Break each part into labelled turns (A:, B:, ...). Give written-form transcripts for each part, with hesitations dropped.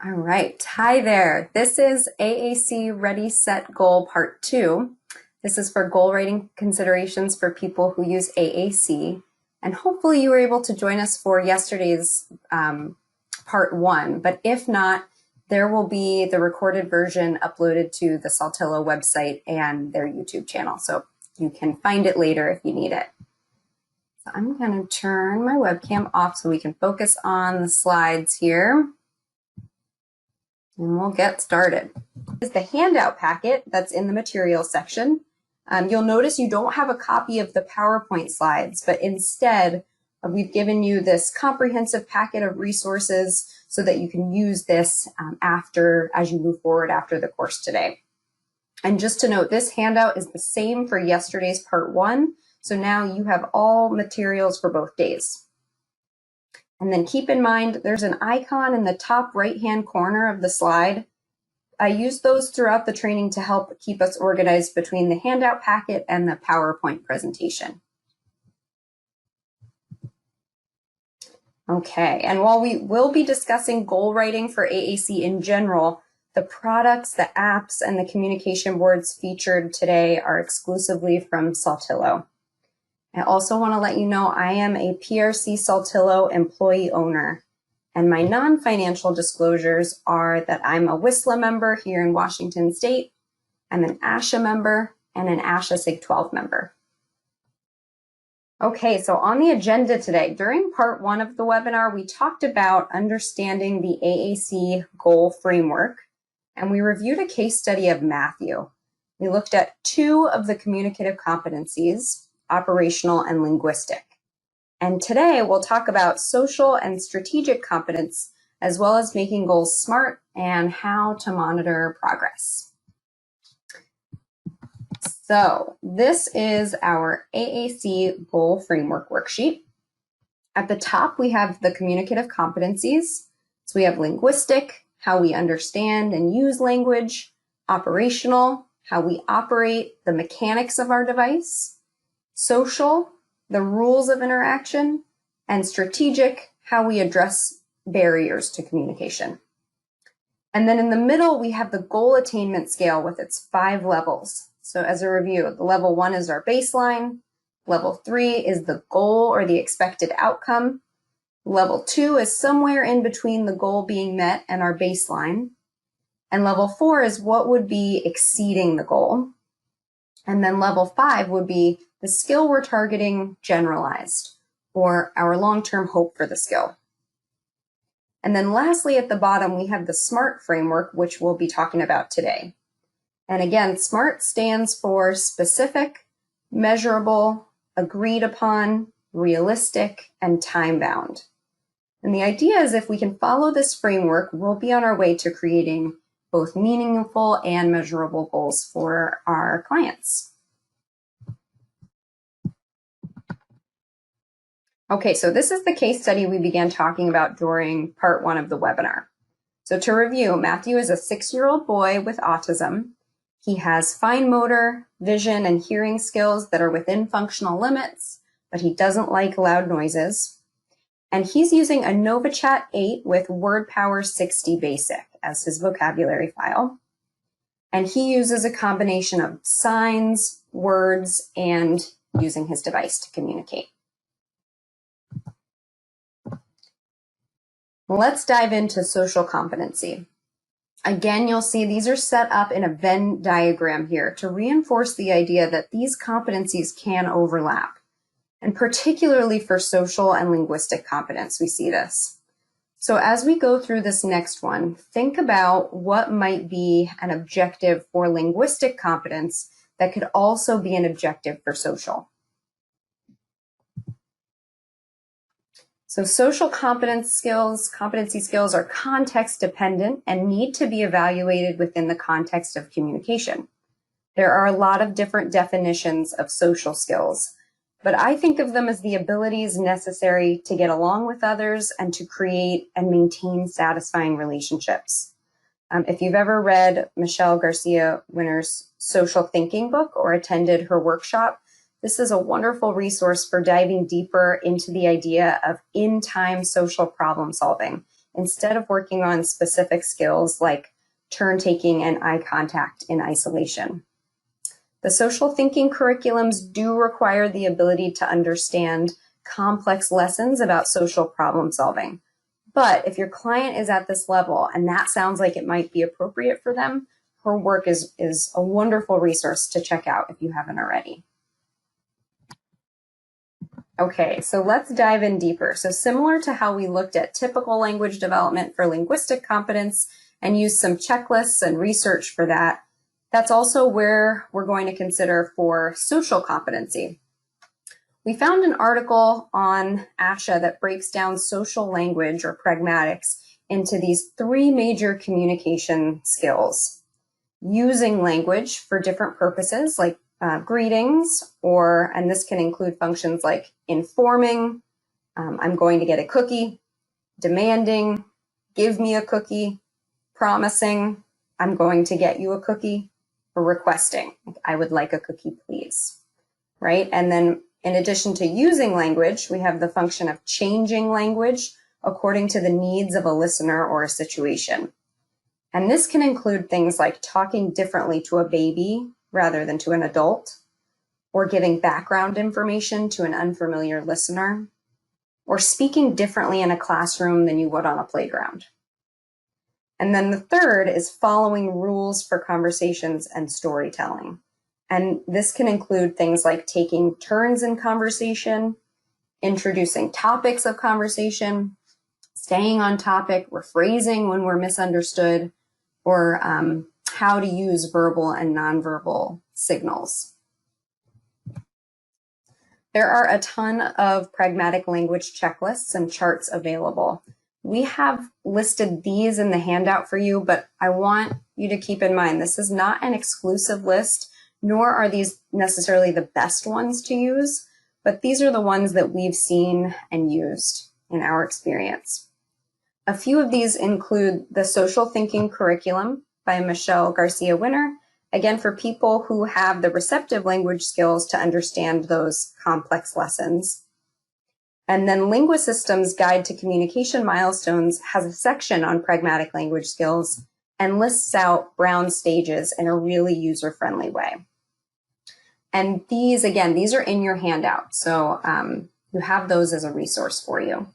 A: All right, hi there. This is AAC Ready, Set, Goal Part 2. This is for goal writing considerations for people who use AAC. And hopefully you were able to join us for yesterday's Part 1. But if not, there will be the recorded version uploaded to the Saltillo website and their YouTube channel. So you can find it later if you need it. So I'm going to turn my webcam off so we can focus on the slides here. And we'll get started. This is the handout packet that's in the materials section. You'll notice you don't have a copy of the PowerPoint slides, but instead we've given you this comprehensive packet of resources so that you can use this as you move forward after the course today. And just to note, this handout is the same for yesterday's Part 1, so now you have all materials for both days. And then keep in mind, there's an icon in the top right-hand corner of the slide. I use those throughout the training to help keep us organized between the handout packet and the PowerPoint presentation. Okay, and while we will be discussing goal writing for AAC in general, the products, the apps, and the communication boards featured today are exclusively from Saltillo. I also want to let you know I am a PRC Saltillo employee owner, and my non-financial disclosures are that I'm a WISLA member here in Washington State, I'm an ASHA member, and an ASHA SIG 12 member. Okay, so on the agenda today, during Part 1 of the webinar, we talked about understanding the AAC goal framework, and we reviewed a case study of Matthew. We looked at 2 of the communicative competencies, operational and linguistic. And today we'll talk about social and strategic competence, as well as making goals smart and how to monitor progress. So this is our AAC goal framework worksheet. At the top, we have the communicative competencies. So we have linguistic, how we understand and use language, operational, how we operate the mechanics of our device, social, the rules of interaction, and strategic, how we address barriers to communication. And then in the middle, we have the goal attainment scale with its 5 levels. So as a review, the level 1 is our baseline, level 3 is the goal or the expected outcome, level 2 is somewhere in between the goal being met and our baseline, and level 4 is what would be exceeding the goal. And then level 5 would be the skill we're targeting generalized, or our long-term hope for the skill. And then lastly, at the bottom, we have the SMART framework, which we'll be talking about today. And again, SMART stands for specific, measurable, agreed upon, realistic, and time-bound. And the idea is if we can follow this framework, we'll be on our way to creating both meaningful and measurable goals for our clients. Okay, so this is the case study we began talking about during Part 1 of the webinar. So to review, Matthew is a 6-year-old boy with autism. He has fine motor, vision, and hearing skills that are within functional limits, but he doesn't like loud noises. And he's using a NovaChat 8 with Word Power 60 Basic as his vocabulary file. And he uses a combination of signs, words, and using his device to communicate. Let's dive into social competency. Again, you'll see these are set up in a Venn diagram here to reinforce the idea that these competencies can overlap. And particularly for social and linguistic competence, we see this. So as we go through this next one, think about what might be an objective for linguistic competence that could also be an objective for social. So social competency skills are context dependent and need to be evaluated within the context of communication. There are a lot of different definitions of social skills, but I think of them as the abilities necessary to get along with others and to create and maintain satisfying relationships. If you've ever read Michelle Garcia Winner's Social Thinking book or attended her workshop, this is a wonderful resource for diving deeper into the idea of in-time social problem solving instead of working on specific skills like turn taking and eye contact in isolation. The social thinking curriculums do require the ability to understand complex lessons about social problem solving. But if your client is at this level and that sounds like it might be appropriate for them, her work is a wonderful resource to check out if you haven't already. Okay, so let's dive in deeper. So similar to how we looked at typical language development for linguistic competence and used some checklists and research for that, that's also where we're going to consider for social competency. We found an article on ASHA that breaks down social language or pragmatics into these 3 major communication skills. Using language for different purposes like greetings, and this can include functions like informing, I'm going to get a cookie, demanding, give me a cookie, promising, I'm going to get you a cookie, or requesting, I would like a cookie, please, right? And then in addition to using language, we have the function of changing language according to the needs of a listener or a situation. And this can include things like talking differently to a baby rather than to an adult, or giving background information to an unfamiliar listener, or speaking differently in a classroom than you would on a playground. And then the third is following rules for conversations and storytelling. And this can include things like taking turns in conversation, introducing topics of conversation, staying on topic, rephrasing when we're misunderstood, or how to use verbal and nonverbal signals. There are a ton of pragmatic language checklists and charts available. We have listed these in the handout for you, but I want you to keep in mind this is not an exclusive list, nor are these necessarily the best ones to use, but these are the ones that we've seen and used in our experience. A few of these include the Social Thinking Curriculum by Michelle Garcia Winner, again for people who have the receptive language skills to understand those complex lessons. And then Linguisystem's Guide to Communication Milestones has a section on pragmatic language skills and lists out Brown stages in a really user-friendly way. And these, again, these are in your handout, so you have those as a resource for you.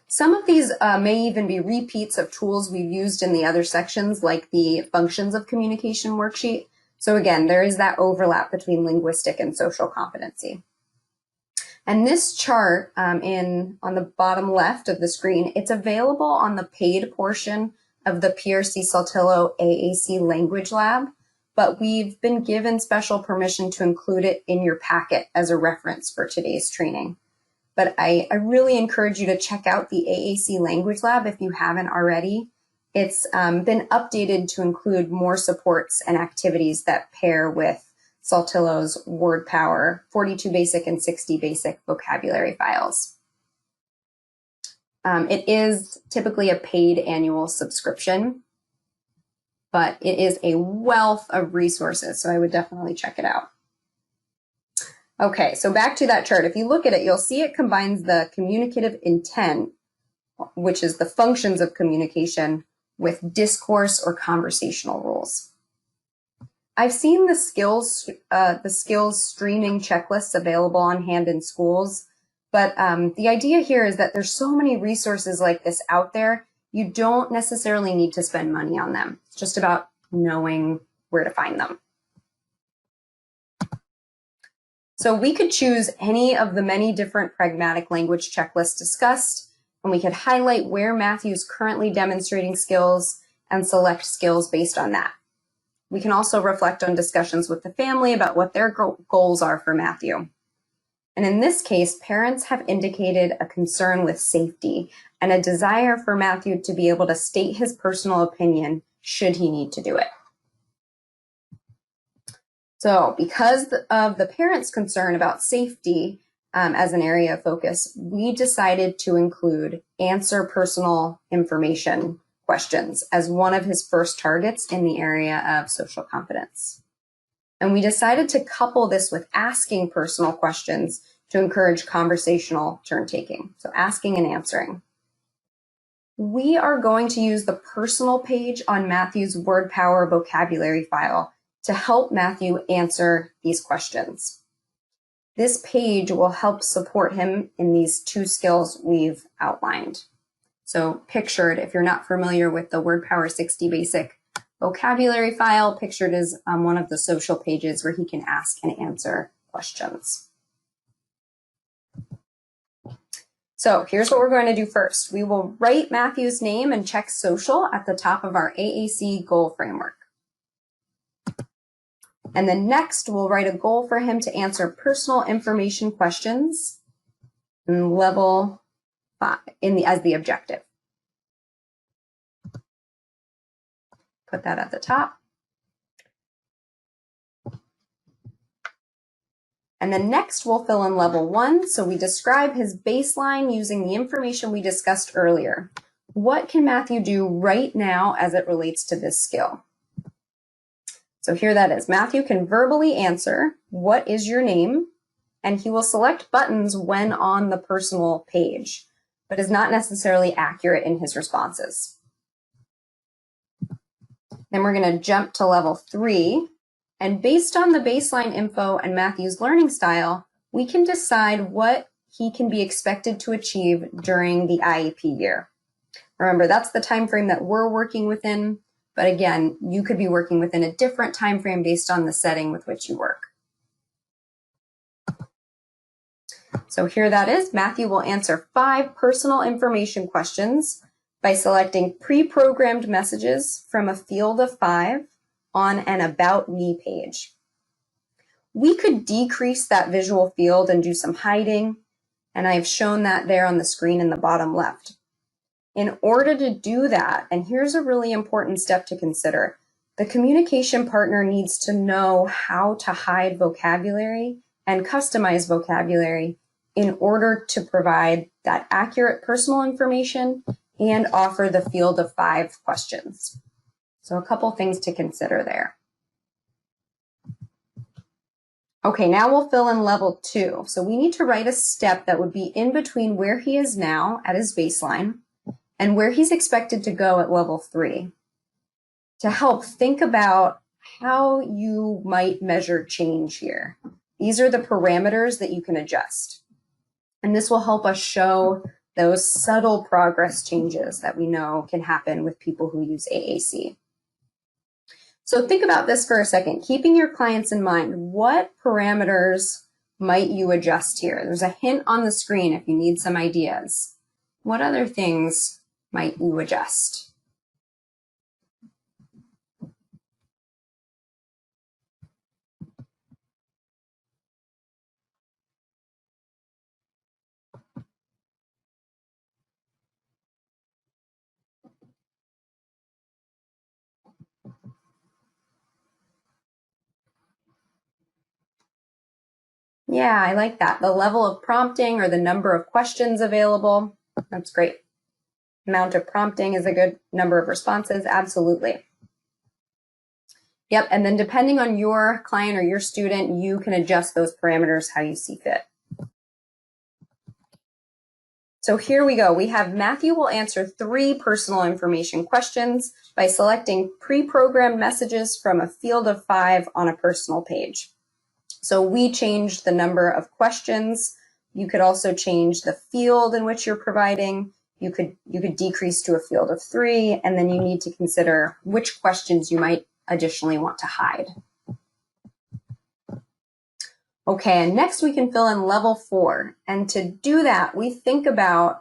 A: Some of these may even be repeats of tools we've used in the other sections, like the Functions of Communication worksheet. So again, there is that overlap between linguistic and social competency. And this chart on the bottom left of the screen, it's available on the paid portion of the PRC Saltillo AAC Language Lab, but we've been given special permission to include it in your packet as a reference for today's training. But I really encourage you to check out the AAC Language Lab if you haven't already. It's been updated to include more supports and activities that pair with Saltillo's Word Power 42 basic and 60 basic vocabulary files. It is typically a paid annual subscription, but it is a wealth of resources, so I would definitely check it out. Okay, so back to that chart. If you look at it, you'll see it combines the communicative intent, which is the functions of communication, with discourse or conversational rules. I've seen the skills streaming checklists available on hand in schools, but the idea here is that there's so many resources like this out there, you don't necessarily need to spend money on them. It's just about knowing where to find them. So we could choose any of the many different pragmatic language checklists discussed, and we could highlight where Matthew's currently demonstrating skills and select skills based on that. We can also reflect on discussions with the family about what their goals are for Matthew. And in this case, parents have indicated a concern with safety and a desire for Matthew to be able to state his personal opinion should he need to do it. So because of the parents' concern about safety as an area of focus, we decided to include answer personal information questions as one of his first targets in the area of social competence. And we decided to couple this with asking personal questions to encourage conversational turn taking. So asking and answering. We are going to use the personal page on Matthew's Word Power vocabulary file to help Matthew answer these questions. This page will help support him in these two skills we've outlined. So pictured, if you're not familiar with the Word Power 60 basic vocabulary file, pictured is one of the social pages where he can ask and answer questions. So here's what we're going to do first. We will write Matthew's name and check social at the top of our AAC goal framework. And then next, we'll write a goal for him to answer personal information questions in level 5 as the objective. Put that at the top. And then next, we'll fill in level 1. So we describe his baseline using the information we discussed earlier. What can Matthew do right now as it relates to this skill? So here that is. Matthew can verbally answer, "What is your name?" And he will select buttons when on the personal page, but is not necessarily accurate in his responses. Then we're going to jump to level 3. And based on the baseline info and Matthew's learning style, we can decide what he can be expected to achieve during the IEP year. Remember, that's the time frame that we're working within. But again, you could be working within a different time frame based on the setting with which you work. So here that is. Matthew will answer 5 personal information questions by selecting pre-programmed messages from a field of 5 on an About Me page. We could decrease that visual field and do some hiding, and I've shown that there on the screen in the bottom left. In order to do that, and here's a really important step to consider, the communication partner needs to know how to hide vocabulary and customize vocabulary in order to provide that accurate personal information and offer the field of 5 questions. So a couple things to consider there. Okay, now we'll fill in level 2. So we need to write a step that would be in between where he is now at his baseline and where he's expected to go at level 3. To help, think about how you might measure change here. These are the parameters that you can adjust. And this will help us show those subtle progress changes that we know can happen with people who use AAC. So think about this for a second, keeping your clients in mind. What parameters might you adjust here? There's a hint on the screen if you need some ideas. What other things might you adjust? Yeah, I like that. The level of prompting or the number of questions available. That's great. Amount of prompting is a good number of responses. Absolutely. Yep, and then depending on your client or your student, you can adjust those parameters how you see fit. So here we go. We have Matthew will answer 3 personal information questions by selecting pre-programmed messages from a field of 5 on a personal page. So we changed the number of questions. You could also change the field in which you're providing. You could decrease to a field of 3, and then you need to consider which questions you might additionally want to hide. Okay, and next we can fill in level 4. And to do that, we think about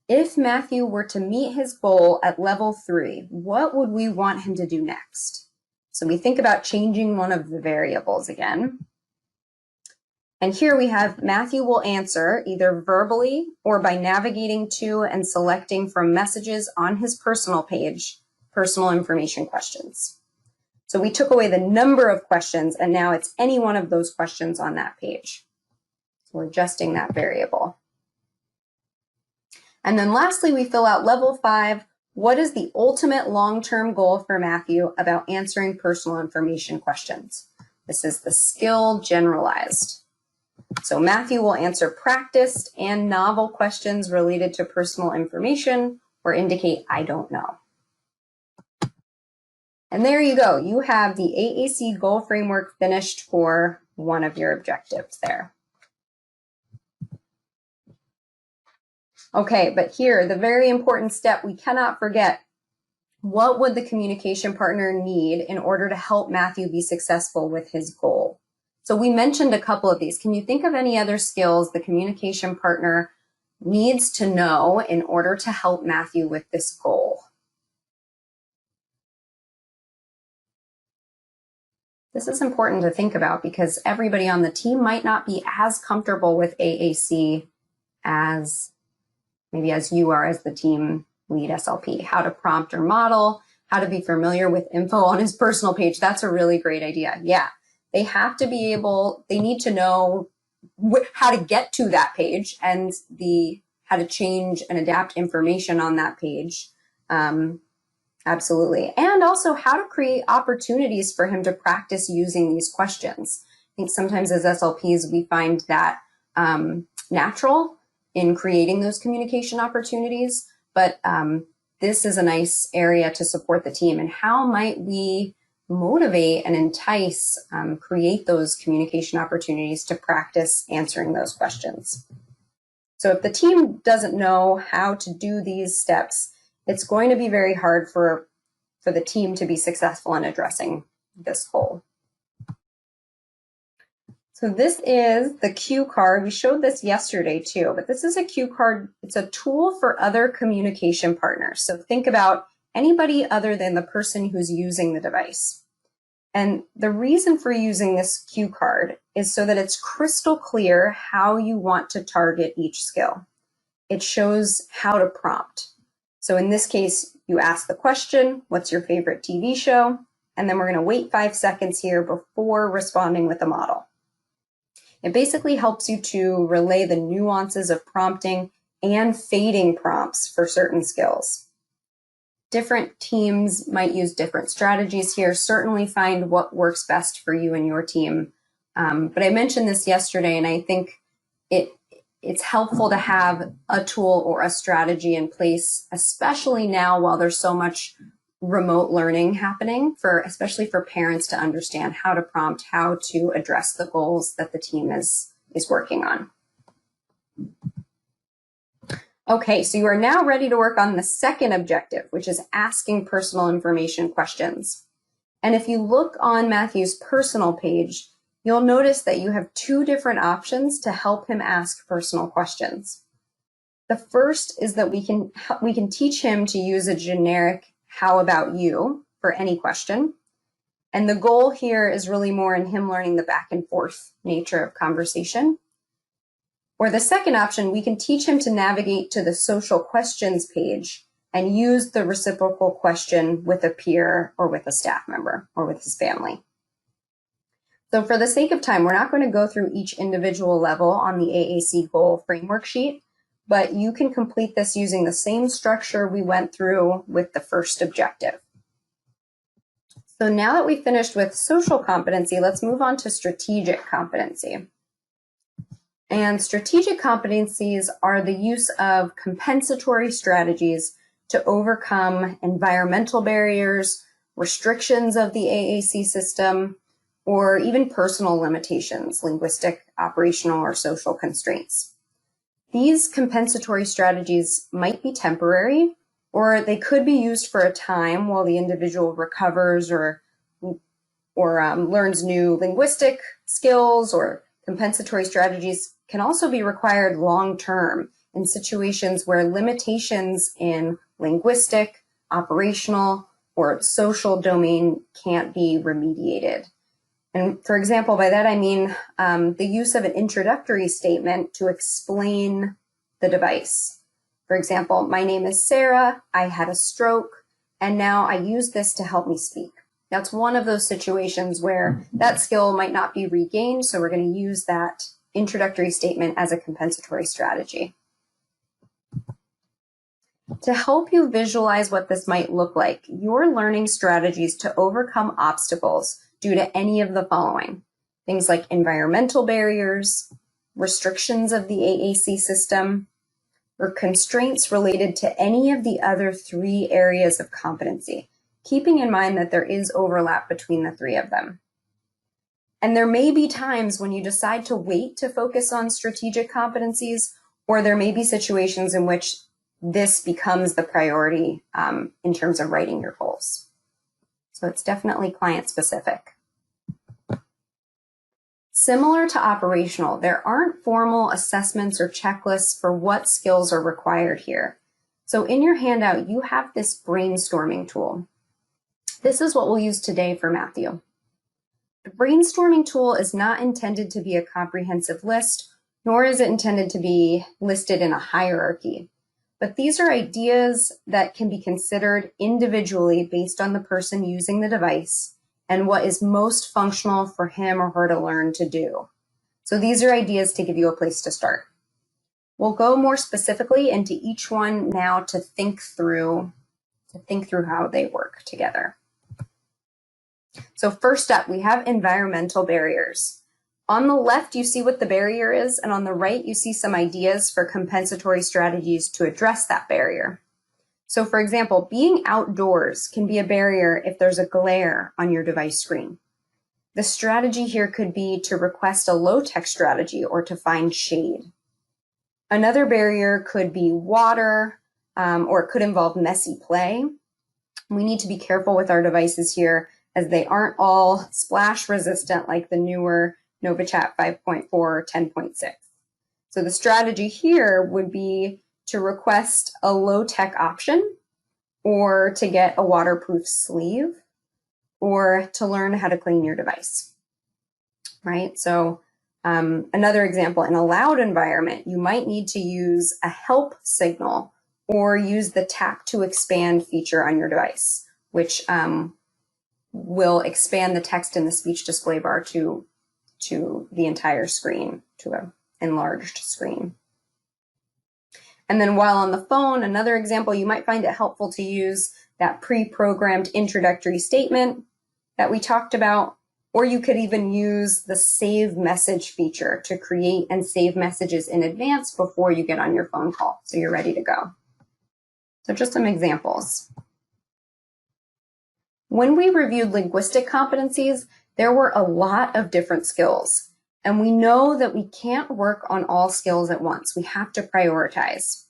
A: if Matthew were to meet his goal at level 3, what would we want him to do next? So we think about changing one of the variables again. And here we have Matthew will answer either verbally or by navigating to and selecting from messages on his personal page, personal information questions. So we took away the number of questions, and now it's any one of those questions on that page. So we're adjusting that variable. And then lastly, we fill out level 5. What is the ultimate long-term goal for Matthew about answering personal information questions? This is the skill generalized. So Matthew will answer practiced and novel questions related to personal information or indicate I don't know. And there you go. You have the AAC goal framework finished for one of your objectives there. Okay, but here, the very important step we cannot forget. What would the communication partner need in order to help Matthew be successful with his goal? So we mentioned a couple of these. Can you think of any other skills the communication partner needs to know in order to help Matthew with this goal? This is important to think about because everybody on the team might not be as comfortable with AAC as maybe as you are as the team lead SLP. How to prompt or model, how to be familiar with info on his personal page. That's a really great idea. Yeah, they have to be able, they need to know how to get to that page and how to change and adapt information on that page. Absolutely. And also how to create opportunities for him to practice using these questions. I think sometimes as SLPs, we find that natural in creating those communication opportunities, but this is a nice area to support the team. And how might we motivate and entice, create those communication opportunities to practice answering those questions? So if the team doesn't know how to do these steps, it's going to be very hard for the team to be successful in addressing this goal. So this is the cue card. We showed this yesterday too, but this is a cue card. It's a tool for other communication partners. So think about anybody other than the person who's using the device. And the reason for using this cue card is so that it's crystal clear how you want to target each skill. It shows how to prompt. So in this case, you ask the question, what's your favorite TV show? And then we're going to wait 5 seconds here before responding with a model. It basically helps you to relay the nuances of prompting and fading prompts for certain skills. Different teams might use different strategies here. Certainly find what works best for you and your team. But I mentioned this yesterday, and I think it's helpful to have a tool or a strategy in place, especially now while there's so much remote learning happening, especially for parents to understand how to prompt, how to address the goals that the team is working on. Okay, so you are now ready to work on the second objective, which is asking personal information questions. And if you look on Matthew's personal page, you'll notice that you have 2 different options to help him ask personal questions. The first is that we can teach him to use a generic "how about you" for any question. And the goal here is really more in him learning the back and forth nature of conversation. Or the second option, we can teach him to navigate to the social questions page and use the reciprocal question with a peer or with a staff member or with his family. So for the sake of time, we're not going to go through each individual level on the AAC goal framework sheet, but you can complete this using the same structure we went through with the first objective. So now that we've finished with social competency, let's move on to strategic competency. And strategic competencies are the use of compensatory strategies to overcome environmental barriers, restrictions of the AAC system, or even personal limitations, linguistic, operational, or social constraints. These compensatory strategies might be temporary, or they could be used for a time while the individual recovers or learns new linguistic skills, or compensatory strategies can also be required long-term in situations where limitations in linguistic, operational, or social domain can't be remediated. And for example, by that I mean the use of an introductory statement to explain the device. For example, my name is Sarah, I had a stroke, and now I use this to help me speak. That's one of those situations where that skill might not be regained, so we're going to use that introductory statement as a compensatory strategy. To help you visualize what this might look like, you're learning strategies to overcome obstacles due to any of the following. Things like environmental barriers, restrictions of the AAC system, or constraints related to any of the other 3 areas of competency, keeping in mind that there is overlap between the 3 of them. And there may be times when you decide to wait to focus on strategic competencies, or there may be situations in which this becomes the priority in terms of writing your goals. So it's definitely client specific. Similar to operational, there aren't formal assessments or checklists for what skills are required here. So in your handout, you have this brainstorming tool. This is what we'll use today for Matthew. The brainstorming tool is not intended to be a comprehensive list, nor is it intended to be listed in a hierarchy. But these are ideas that can be considered individually based on the person using the device and what is most functional for him or her to learn to do. So these are ideas to give you a place to start. We'll go more specifically into each one now to think through how they work together. So first up, we have environmental barriers. On the left, you see what the barrier is, and on the right, you see some ideas for compensatory strategies to address that barrier. So for example, being outdoors can be a barrier if there's a glare on your device screen. The strategy here could be to request a low-tech strategy or to find shade. Another barrier could be water, or it could involve messy play. We need to be careful with our devices here as they aren't all splash resistant like the newer NovaChat 5.4 or 10.6. So the strategy here would be to request a low-tech option, or to get a waterproof sleeve, or to learn how to clean your device, right? So another example, in a loud environment, you might need to use a help signal or use the tap to expand feature on your device, which will expand the text in the speech display bar to the entire screen, to an enlarged screen. And then while on the phone, another example, you might find it helpful to use that pre-programmed introductory statement that we talked about, or you could even use the save message feature to create and save messages in advance before you get on your phone call, so you're ready to go. So just some examples. When we reviewed linguistic competencies, there were a lot of different skills. And we know that we can't work on all skills at once. We have to prioritize.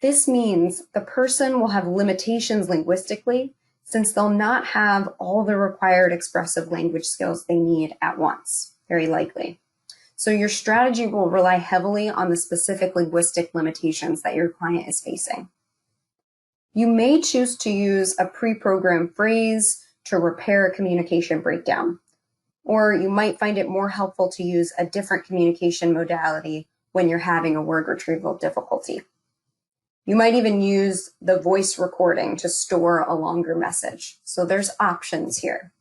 A: This means the person will have limitations linguistically since they'll not have all the required expressive language skills they need at once, very likely. So your strategy will rely heavily on the specific linguistic limitations that your client is facing. You may choose to use a pre-programmed phrase to repair a communication breakdown. Or you might find it more helpful to use a different communication modality when you're having a word retrieval difficulty. You might even use the voice recording to store a longer message. So there's options here.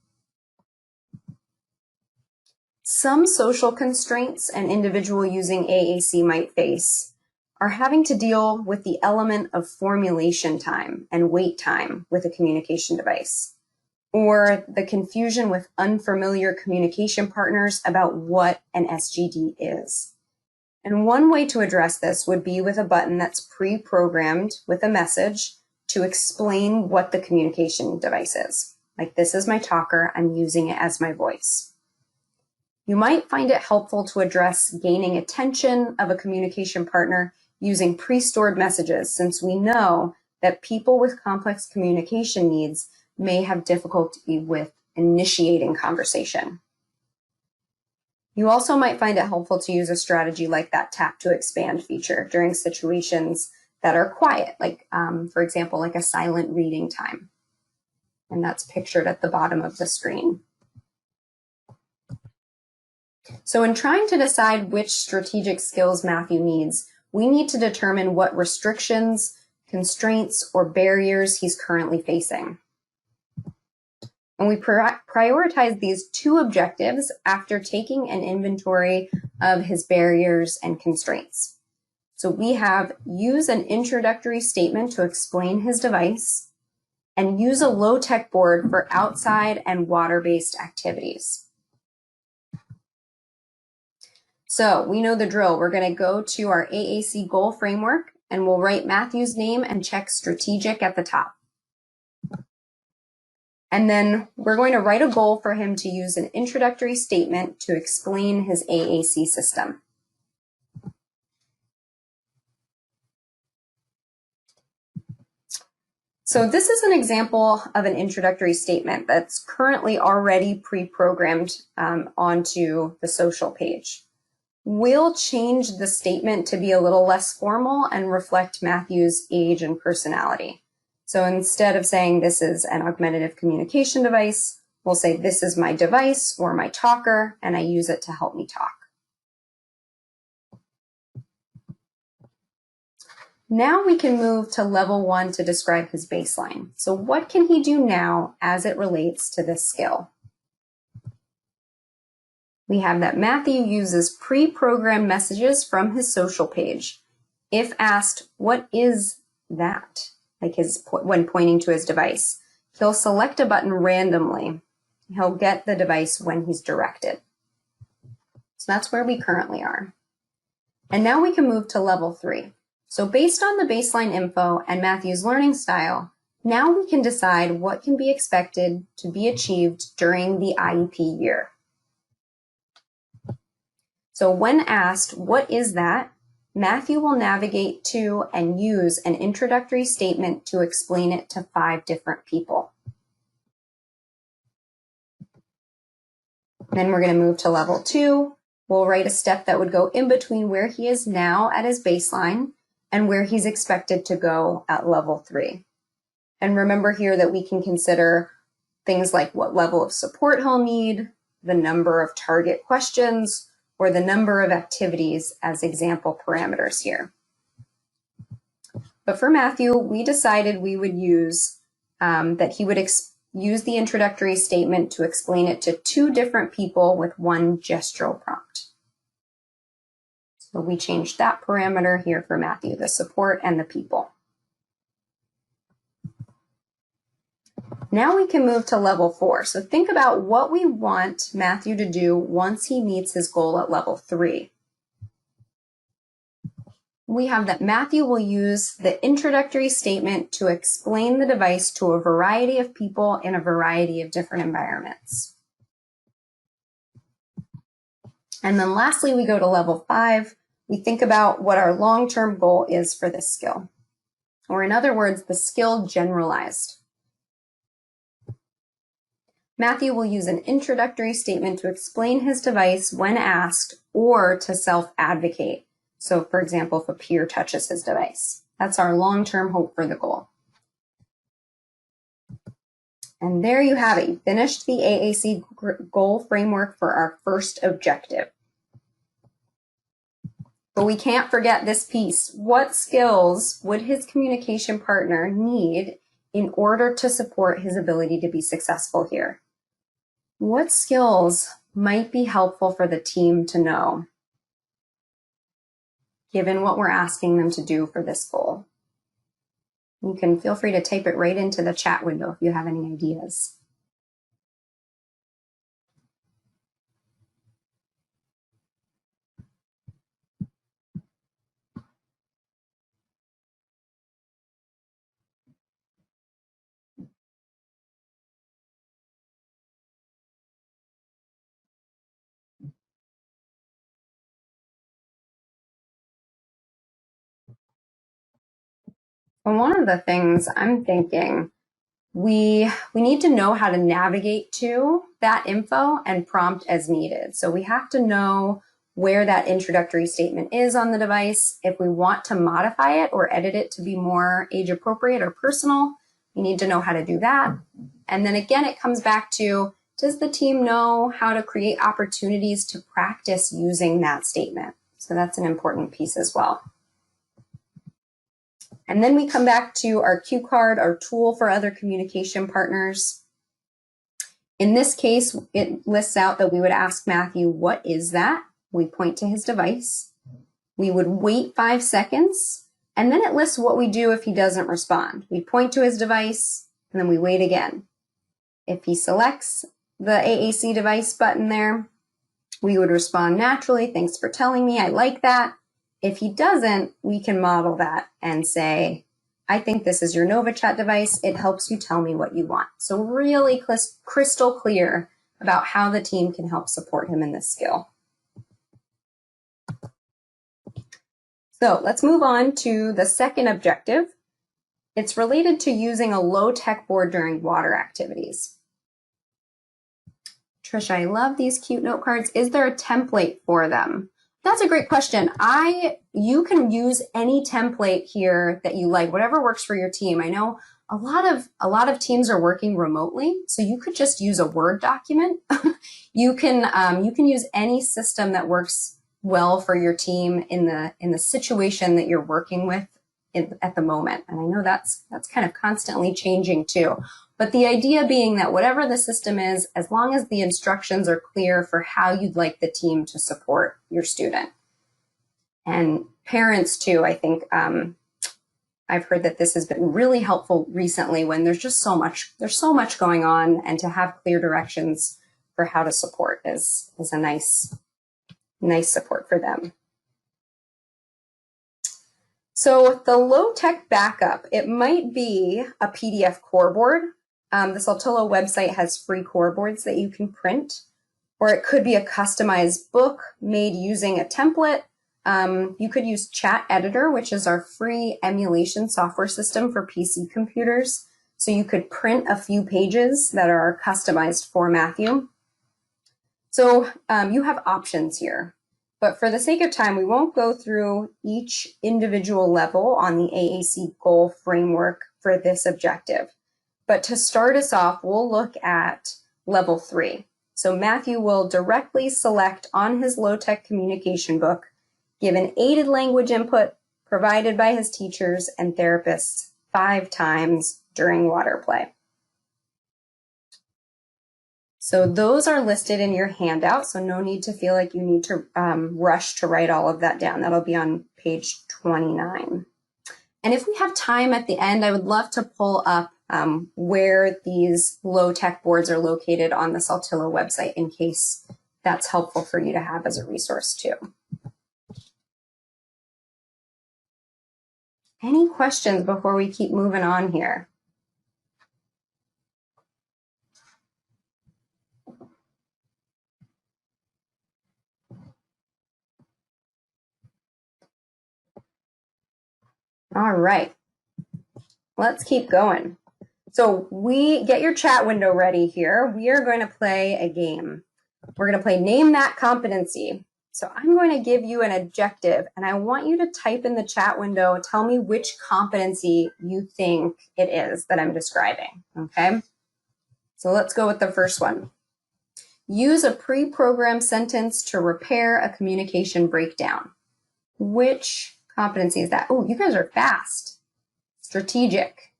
A: Some social constraints an individual using AAC might face are having to deal with the element of formulation time and wait time with a communication device, or the confusion with unfamiliar communication partners about what an SGD is. And one way to address this would be with a button that's pre-programmed with a message to explain what the communication device is. Like, this is my talker, I'm using it as my voice. You might find it helpful to address gaining attention of a communication partner using pre-stored messages, since we know that people with complex communication needs may have difficulty with initiating conversation. You also might find it helpful to use a strategy like that tap to expand feature during situations that are quiet, like, for example, like a silent reading time. And that's pictured at the bottom of the screen. So in trying to decide which strategic skills Matthew needs, we need to determine what restrictions, constraints, or barriers he's currently facing. And we prioritize these 2 objectives after taking an inventory of his barriers and constraints. So we have use an introductory statement to explain his device, and use a low-tech board for outside and water-based activities. So we know the drill. We're going to go to our AAC goal framework and we'll write Matthew's name and check strategic at the top. And then we're going to write a goal for him to use an introductory statement to explain his AAC system. So this is an example of an introductory statement that's currently already pre-programmed onto the social page. We'll change the statement to be a little less formal and reflect Matthew's age and personality. So instead of saying this is an augmentative communication device, we'll say this is my device or my talker, and I use it to help me talk. Now we can move to level 1 to describe his baseline. So what can he do now as it relates to this skill? We have that Matthew uses pre-programmed messages from his social page. If asked, what is that? Like when pointing to his device, he'll select a button randomly. He'll get the device when he's directed. So that's where we currently are. And now we can move to level 3. So based on the baseline info and Matthew's learning style, now we can decide what can be expected to be achieved during the IEP year. So when asked, what is that? Matthew will navigate to and use an introductory statement to explain it to 5 different people. Then we're going to move to level 2. We'll write a step that would go in between where he is now at his baseline and where he's expected to go at level 3. And remember here that we can consider things like what level of support he'll need, the number of target questions, or the number of activities as example parameters here. But for Matthew, we decided we would use that he would use the introductory statement to explain it to 2 different people with 1 gestural prompt. So we changed that parameter here for Matthew, the support and the people. Now we can move to level 4. So think about what we want Matthew to do once he meets his goal at level 3. We have that Matthew will use the introductory statement to explain the device to a variety of people in a variety of different environments. And then lastly, we go to level 5. We think about what our long-term goal is for this skill, or in other words, the skill generalized. Matthew will use an introductory statement to explain his device when asked or to self-advocate. So for example, if a peer touches his device, that's our long-term hope for the goal. And there you have it. You finished the AAC goal framework for our first objective. But we can't forget this piece. What skills would his communication partner need in order to support his ability to be successful here? What skills might be helpful for the team to know, given what we're asking them to do for this goal? You can feel free to type it right into the chat window if you have any ideas. Well, one of the things I'm thinking, we need to know how to navigate to that info and prompt as needed. So we have to know where that introductory statement is on the device. If we want to modify it or edit it to be more age appropriate or personal, we need to know how to do that. And then again, it comes back to, does the team know how to create opportunities to practice using that statement? So that's an important piece as well. And then we come back to our cue card, our tool for other communication partners. In this case, it lists out that we would ask Matthew, what is that? We point to his device. We would wait 5 seconds, and then it lists what we do if he doesn't respond. We point to his device, and then we wait again. If he selects the AAC device button there, we would respond naturally, thanks for telling me, I like that. If he doesn't, we can model that and say, I think this is your NovaChat device. It helps you tell me what you want. So really crystal clear about how the team can help support him in this skill. So let's move on to the second objective. It's related to using a low-tech board during water activities. Trisha, I love these cute note cards. Is there a template for them? That's a great question. You can use any template here that you like, whatever works for your team. I know a lot of teams are working remotely, so you could just use a Word document. You can use any system that works well for your team in the situation that you're working with at the moment. And I know that's kind of constantly changing too. But the idea being that whatever the system is, as long as the instructions are clear for how you'd like the team to support your student. And parents too, I think I've heard that this has been really helpful recently when there's so much going on, and to have clear directions for how to support is a nice support for them. So the low-tech backup, it might be a PDF core board. The Saltillo website has free core boards that you can print, or it could be a customized book made using a template. You could use Chat Editor, which is our free emulation software system for PC computers. So you could print a few pages that are customized for Matthew. So you have options here. But for the sake of time, we won't go through each individual level on the AAC goal framework for this objective. But to start us off, we'll look at level 3. So Matthew will directly select on his low-tech communication book, given aided language input provided by his teachers and therapists 5 times during water play. So those are listed in your handout, so no need to feel like you need to rush to write all of that down. That'll be on page 29. And if we have time at the end, I would love to pull up where these low-tech boards are located on the Saltillo website, in case that's helpful for you to have as a resource too. Any questions before we keep moving on here? All right, let's keep going. So we get your chat window ready here. We are going to play a game. We're going to play Name That Competency. So I'm going to give you an objective, and I want you to type in the chat window, tell me which competency you think it is that I'm describing, okay? So let's go with the first one. Use a pre-programmed sentence to repair a communication breakdown. Which competency is that? Oh, you guys are fast. Strategic.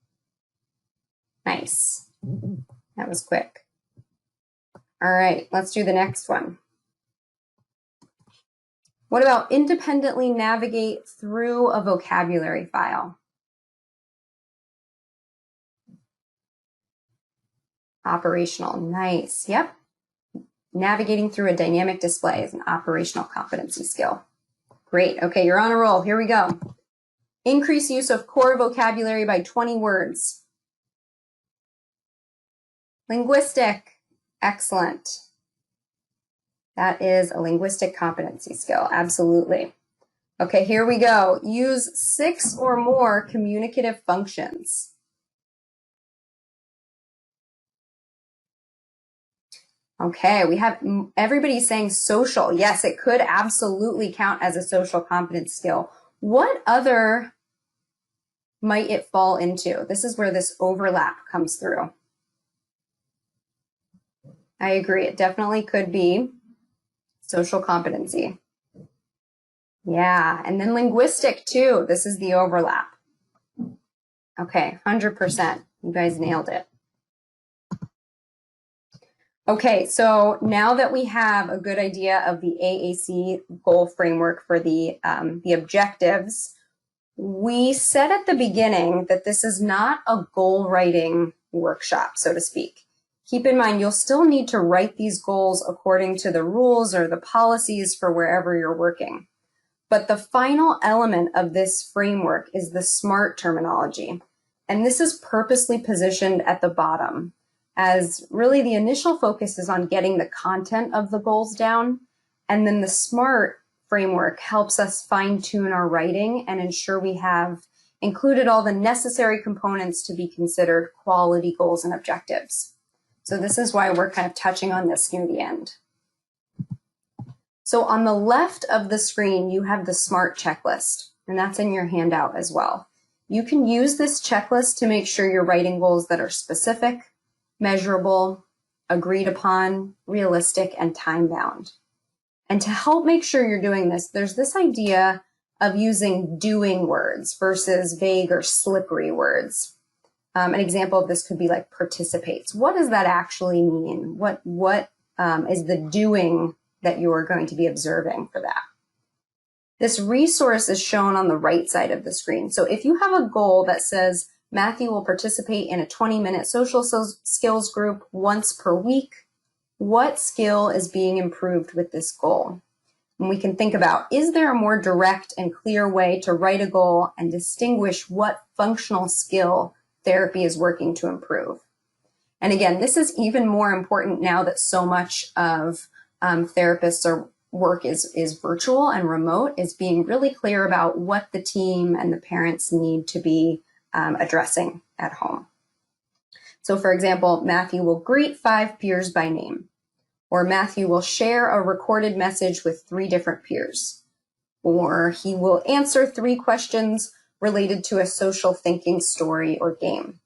A: Nice. That was quick. All right, let's do the next one. What about independently navigate through a vocabulary file? Operational. Nice. Yep. Navigating through a dynamic display is an operational competency skill. Great. Okay, you're on a roll. Here we go. Increase use of core vocabulary by 20 words. Linguistic. Excellent. That is a linguistic competency skill. Absolutely. Okay, here we go. Use 6 or more communicative functions. Okay, we have everybody saying social. Yes, it could absolutely count as a social competence skill. What other might it fall into? This is where this overlap comes through. I agree. It definitely could be social competency. Yeah, and then linguistic too. This is the overlap. Okay, 100%. You guys nailed it. Okay, so now that we have a good idea of the AAC goal framework for the objectives, we said at the beginning that this is not a goal writing workshop, so to speak. Keep in mind, you'll still need to write these goals according to the rules or the policies for wherever you're working. But the final element of this framework is the SMART terminology. And this is purposely positioned at the bottom, as really the initial focus is on getting the content of the goals down. And then the SMART framework helps us fine-tune our writing and ensure we have included all the necessary components to be considered quality goals and objectives. So this is why we're kind of touching on this near the end. So on the left of the screen, you have the SMART checklist, and that's in your handout as well. You can use this checklist to make sure you're writing goals that are specific, measurable, agreed upon, realistic, and time-bound. And to help make sure you're doing this, there's this idea of using doing words versus vague or slippery words. An example of this could be like participates. What does that actually mean? What is the doing that you are going to be observing for that? This resource is shown on the right side of the screen. So if you have a goal that says Matthew will participate in a 20-minute social skills group once per week, what skill is being improved with this goal? And we can think about, is there a more direct and clear way to write a goal and distinguish what functional skill therapy is working to improve? And again, this is even more important now that so much of therapists' work is virtual and remote, is being really clear about what the team and the parents need to be addressing at home. So for example, Matthew will greet 5 peers by name, or Matthew will share a recorded message with 3 different peers, or he will answer 3 questions related to a social thinking story or game.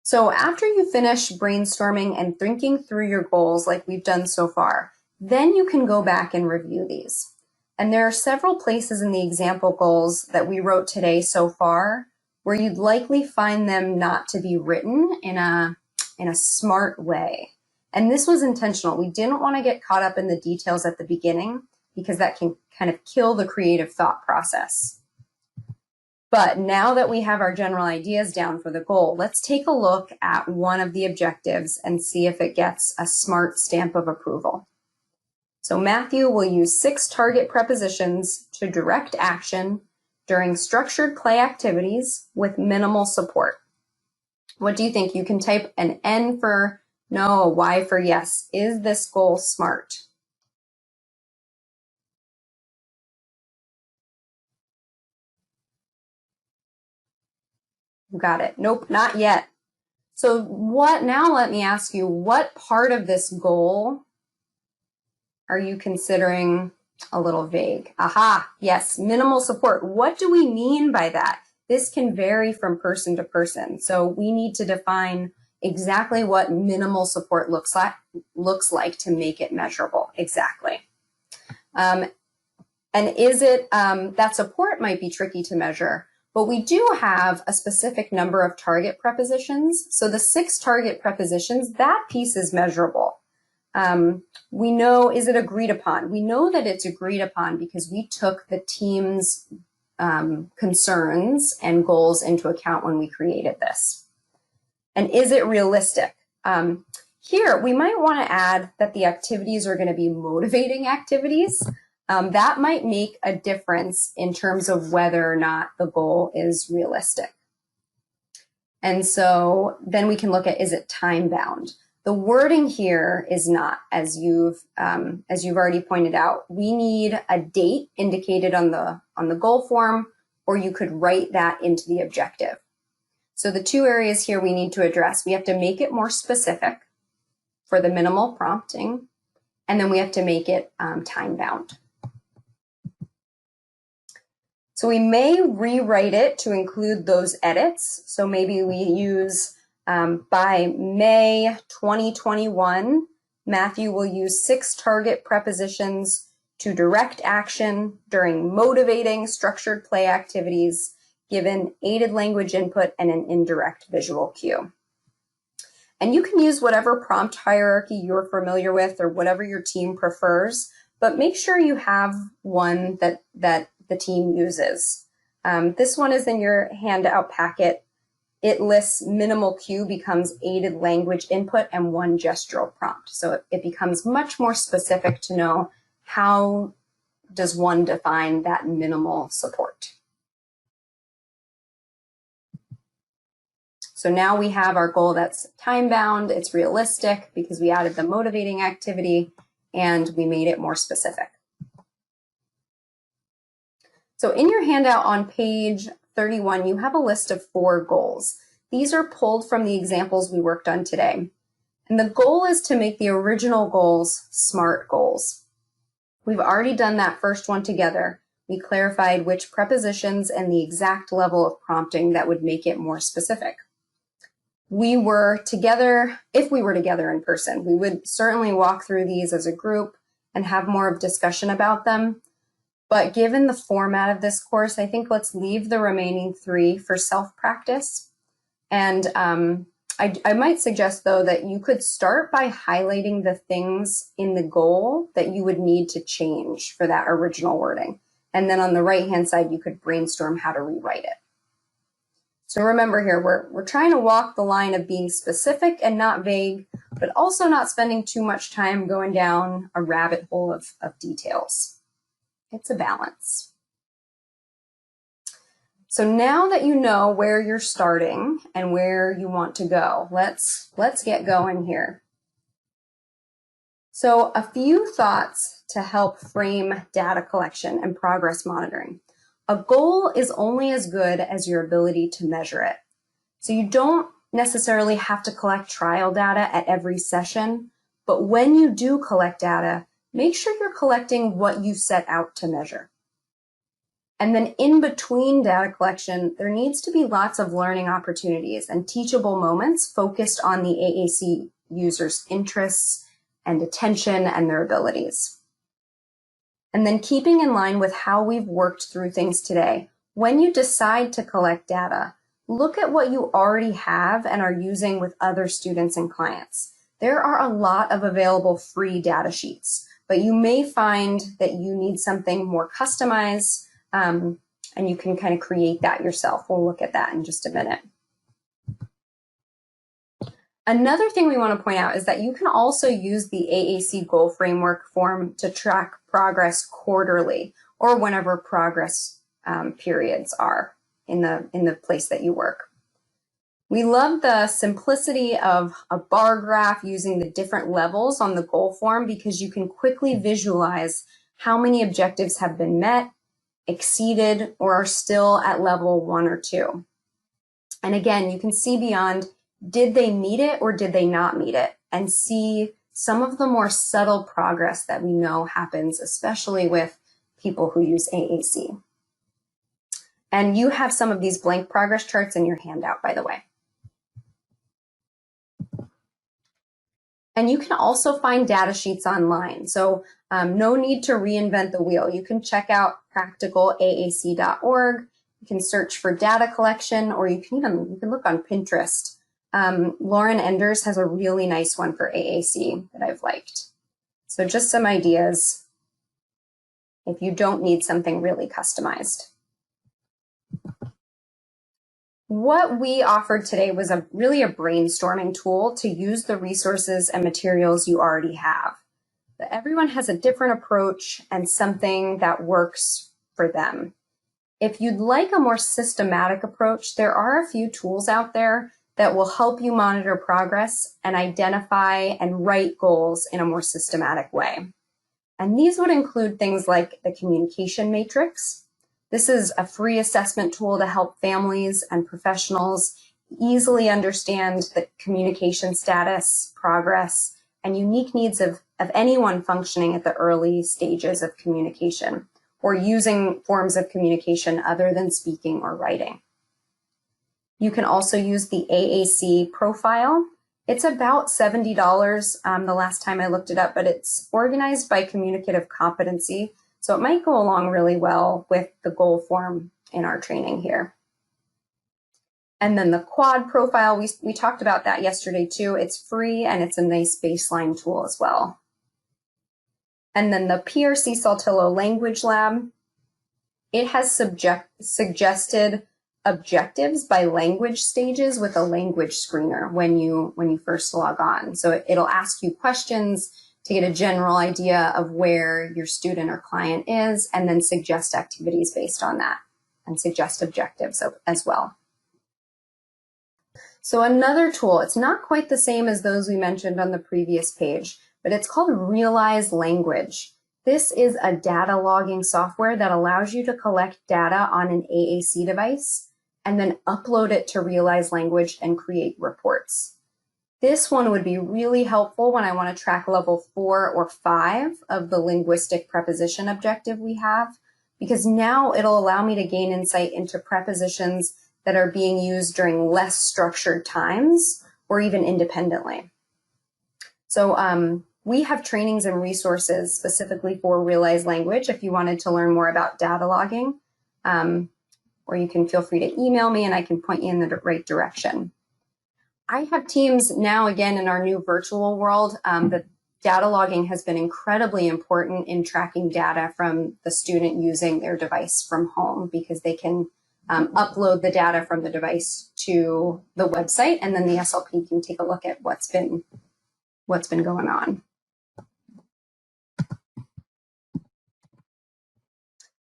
A: So after you finish brainstorming and thinking through your goals like we've done so far, then you can go back and review these. And there are several places in the example goals that we wrote today so far where you'd likely find them not to be written in a smart way. And this was intentional. We didn't want to get caught up in the details at the beginning because that can kind of kill the creative thought process. But now that we have our general ideas down for the goal, let's take a look at one of the objectives and see if it gets a SMART stamp of approval. So Matthew will use 6 target prepositions to direct action during structured play activities with minimal support. What do you think? You can type an N for no, a Y for yes. Is this goal SMART? You got it. Nope, not yet. So now let me ask you, what part of this goal are you considering a little vague? Aha, yes, minimal support. What do we mean by that? This can vary from person to person. So we need to define exactly what minimal support looks like to make it measurable. Exactly. And is it, that support might be tricky to measure, but we do have a specific number of target prepositions. So the 6 target prepositions, that piece is measurable. We know, is it agreed upon? We know that it's agreed upon because we took the team's concerns and goals into account when we created this. And is it realistic? Here, we might want to add that the activities are going to be motivating activities. That might make a difference in terms of whether or not the goal is realistic. And so then we can look at, is it time bound? The wording here is not, as you've already pointed out. We need a date indicated on the goal form, or you could write that into the objective. So the 2 areas here we need to address. We have to make it more specific for the minimal prompting, and then we have to make it time bound. So we may rewrite it to include those edits. So maybe we use by May 2021, Matthew will use 6 target prepositions to direct action during motivating structured play activities, given aided language input and an indirect visual cue. And you can use whatever prompt hierarchy you're familiar with or whatever your team prefers, but make sure you have one that the team uses. This one is in your handout packet. it lists minimal cue becomes aided language input and one gestural prompt. So it becomes much more specific to know how does one define that minimal support. So now we have our goal that's time-bound, it's realistic because we added the motivating activity and we made it more specific. So in your handout on page 31, you have a list of 4 goals. These are pulled from the examples we worked on today. And the goal is to make the original goals SMART goals. We've already done that first one together. We clarified which prepositions and the exact level of prompting that would make it more specific. We were together, if we were together in person, we would certainly walk through these as a group and have more of discussion about them. But given the format of this course, I think let's leave the remaining 3 for self-practice. And I might suggest, though, that you could start by highlighting the things in the goal that you would need to change for that original wording. And then on the right-hand side, you could brainstorm how to rewrite it. So remember here, we're trying to walk the line of being specific and not vague, but also not spending too much time going down a rabbit hole of details. It's a balance. So now that you know where you're starting and where you want to go, let's get going here. So a few thoughts to help frame data collection and progress monitoring. A goal is only as good as your ability to measure it. So you don't necessarily have to collect trial data at every session, but when you do collect data, make sure you're collecting what you set out to measure. And then in between data collection, there needs to be lots of learning opportunities and teachable moments focused on the AAC users' interests and attention and their abilities. And then keeping in line with how we've worked through things today, when you decide to collect data, look at what you already have and are using with other students and clients. There are a lot of available free data sheets, but you may find that you need something more customized, and you can kind of create that yourself. We'll look at that in just a minute. Another thing we want to point out is that you can also use the AAC goal framework form to track progress quarterly or whenever progress periods are in the place that you work. We love the simplicity of a bar graph using the different levels on the goal form because you can quickly visualize how many objectives have been met, exceeded, or are still at level 1 or 2. And again, you can see beyond, did they meet it or did they not meet it? And see some of the more subtle progress that we know happens, especially with people who use AAC. And you have some of these blank progress charts in your handout, by the way. And you can also find data sheets online. So no need to reinvent the wheel. You can check out practicalaac.org. You can search for data collection, or you can look on Pinterest. Lauren Enders has a really nice one for AAC that I've liked. So just some ideas if you don't need something really customized. What we offered today was really a brainstorming tool to use the resources and materials you already have. But everyone has a different approach and something that works for them. If you'd like a more systematic approach, there are a few tools out there that will help you monitor progress and identify and write goals in a more systematic way. And these would include things like the communication matrix. This is a free assessment tool to help families and professionals easily understand the communication status, progress, and unique needs of anyone functioning at the early stages of communication or using forms of communication other than speaking or writing. You can also use the AAC profile. It's about $70 the last time I looked it up, but it's organized by communicative competency. So it might go along really well with the goal form in our training here. And then the quad profile, we talked about that yesterday too. It's free and it's a nice baseline tool as well. And then the PRC Saltillo Language Lab, it has suggested objectives by language stages with a language screener when you first log on. So it'll ask you questions to get a general idea of where your student or client is, and then suggest activities based on that, and suggest objectives as well. So another tool, it's not quite the same as those we mentioned on the previous page, but it's called Realize Language. This is a data logging software that allows you to collect data on an AAC device and then upload it to Realize Language and create reports. This one would be really helpful when I want to track level 4 or 5 of the linguistic preposition objective we have, because now it'll allow me to gain insight into prepositions that are being used during less structured times or even independently. So we have trainings and resources specifically for Realize Language if you wanted to learn more about data logging, or you can feel free to email me and I can point you in the right direction. I have teams now, again, in our new virtual world, that data logging has been incredibly important in tracking data from the student using their device from home, because they can upload the data from the device to the website, and then the SLP can take a look at what's been going on.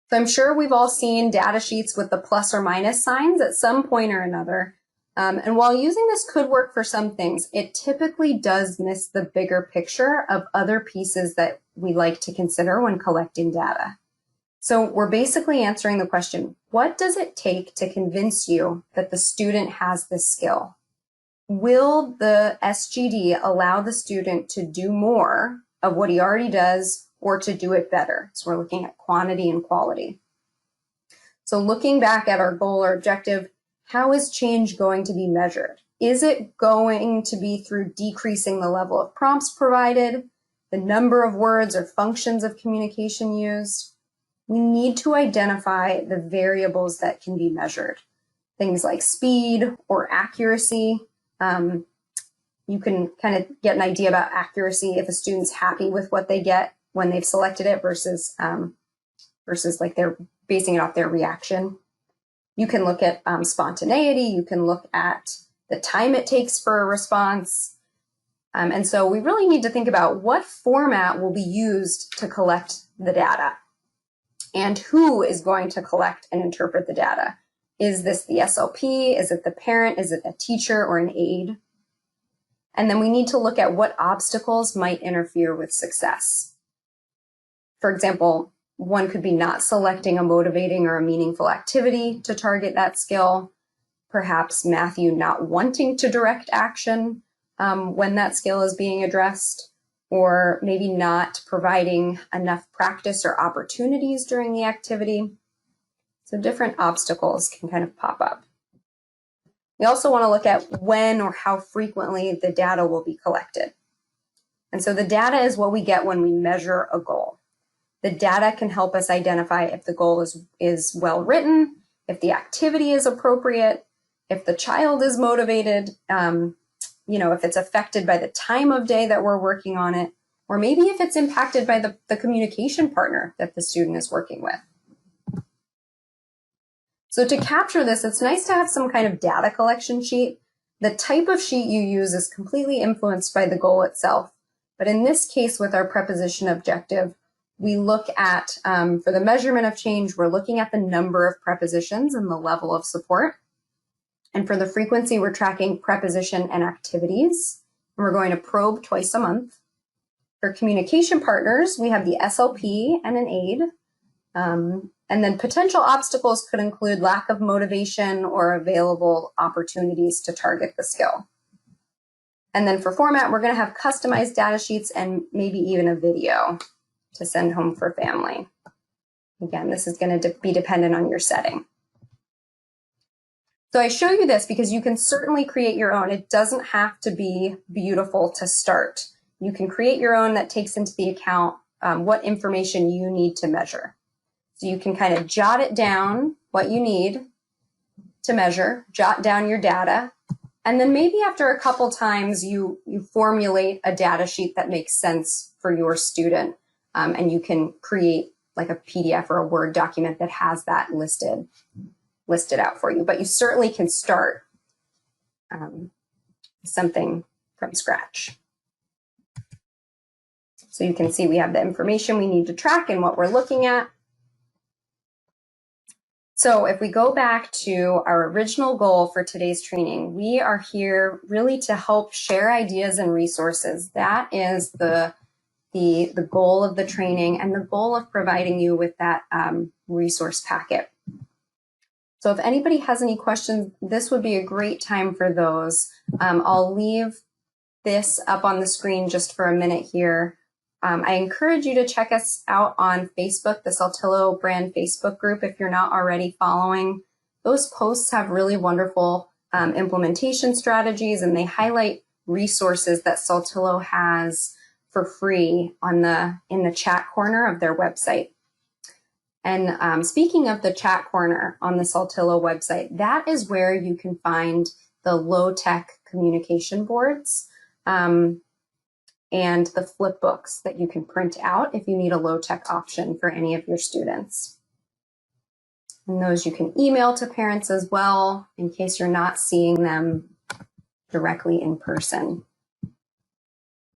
A: So I'm sure we've all seen data sheets with the plus or minus signs at some point or another. And while using this could work for some things, it typically does miss the bigger picture of other pieces that we like to consider when collecting data. So we're basically answering the question, what does it take to convince you that the student has this skill? Will the SGD allow the student to do more of what he already does or to do it better? So we're looking at quantity and quality. So looking back at our goal or objective, how is change going to be measured? Is it going to be through decreasing the level of prompts provided, the number of words or functions of communication used? We need to identify the variables that can be measured. Things like speed or accuracy. You can kind of get an idea about accuracy if a student's happy with what they get when they've selected it versus like they're basing it off their reaction. You can look at spontaneity. You can look at the time it takes for a response. And so we really need to think about what format will be used to collect the data and who is going to collect and interpret the data. Is this the SLP? Is it the parent? Is it a teacher or an aide? And then we need to look at what obstacles might interfere with success. For example, one could be not selecting a motivating or a meaningful activity to target that skill. Perhaps Matthew not wanting to direct action when that skill is being addressed, or maybe not providing enough practice or opportunities during the activity. So different obstacles can kind of pop up. We also want to look at when or how frequently the data will be collected. And so the data is what we get when we measure a goal. The data can help us identify if the goal is well written, if the activity is appropriate, if the child is motivated, if it's affected by the time of day that we're working on it, or maybe if it's impacted by the communication partner that the student is working with. So to capture this, it's nice to have some kind of data collection sheet. The type of sheet you use is completely influenced by the goal itself. But in this case, with our preposition objective, we look at, for the measurement of change, we're looking at the number of prepositions and the level of support. And for the frequency, we're tracking preposition and activities. And we're going to probe twice a month. For communication partners, we have the SLP and an aide. And then potential obstacles could include lack of motivation or available opportunities to target the skill. And then for format, we're going to have customized data sheets and maybe even a video to send home for family. Again, this is going to be dependent on your setting. So I show you this because you can certainly create your own. It doesn't have to be beautiful to start. You can create your own that takes into the account what information you need to measure. So you can kind of jot it down, what you need to measure, jot down your data, and then maybe after a couple times you formulate a data sheet that makes sense for your student, and you can create like a PDF or a Word document that has that listed. listed out for you, but you certainly can start something from scratch. So you can see we have the information we need to track and what we're looking at. So if we go back to our original goal for today's training, we are here really to help share ideas and resources. That is the goal of the training and the goal of providing you with that resource packet. So if anybody has any questions, this would be a great time for those. I'll leave this up on the screen just for a minute here. I encourage you to check us out on Facebook, the Saltillo brand Facebook group, if you're not already following. Those posts have really wonderful implementation strategies, and they highlight resources that Saltillo has for free in the chat corner of their website. And speaking of the chat corner on the Saltillo website, that is where you can find the low-tech communication boards and the flip books that you can print out if you need a low-tech option for any of your students. And those you can email to parents as well in case you're not seeing them directly in person.